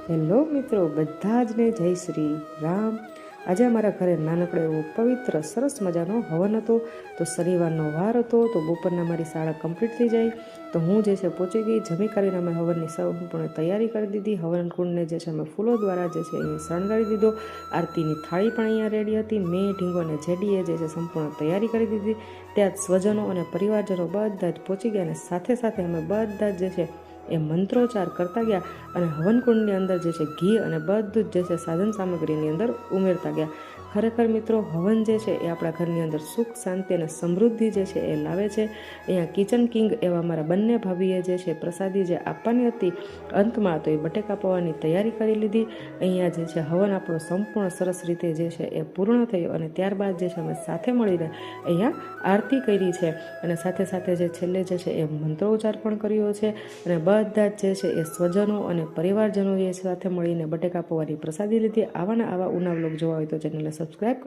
Hello મિત્રો, બધા જ ને જય શ્રી રામ। આજે અમારા ઘરે નાનકડો એવો પવિત્ર સરસ મજાનો હવન હતો। તો શનિવારનો વાર હતો, તો બપોરના મારી શાળા કમ્પ્લીટ થઈ જાય તો હું જે છે પહોંચી ગઈ। જમી કરીને અમે હવનની સંપૂર્ણ તૈયારી કરી દીધી। હવન કુંડને જે છે અમે ફૂલો દ્વારા જે છે અહીંયા શણગારી દીધો। આરતીની થાળી પણ અહીંયા રેડી હતી। મેં, ઢીંગો અને જેડીએ જે છે સંપૂર્ણ તૈયારી કરી દીધી। ત્યાં સ્વજનો અને પરિવારજનો બધા જ પહોંચી ગયા અને સાથે સાથે અમે બધા જ જે છે એ મંત્રોચ્ચાર કરતા ગયા અને હવનકુંડની અંદર જે છે ઘી અને બધું જ જે છે સાધન સામગ્રીની અંદર ઉમેરતા ગયા। ખરેખર મિત્રો, હવન જે છે એ આપણા ઘરની અંદર સુખ, શાંતિ અને સમૃદ્ધિ જે છે એ લાવે છે। અહીંયા કિચન કિંગ એવા મારા બંને ભાભીએ જે છે પ્રસાદી જે આપવાની હતી અંતમાં, તો એ બટેકા પૌવાની તૈયારી કરી લીધી। અહીંયા જે છે હવન આપણો સંપૂર્ણ સરસ રીતે જે છે એ પૂર્ણ થયો અને ત્યારબાદ જે છે અમે સાથે મળીને અહીંયા આરતી કરી છે અને સાથે સાથે જે છેલ્લે જે છે એ મંત્રોચ્ચાર પણ કર્યો છે અને બધા જ જે છે એ સ્વજનો અને પરિવારજનોએ સાથે મળીને બટેકા પૌવાની પ્રસાદી લીધી। આવાના આવા ઉના વ્લોગ જોવા હોય તો ચેનલને સબસ્ક્રાઈબ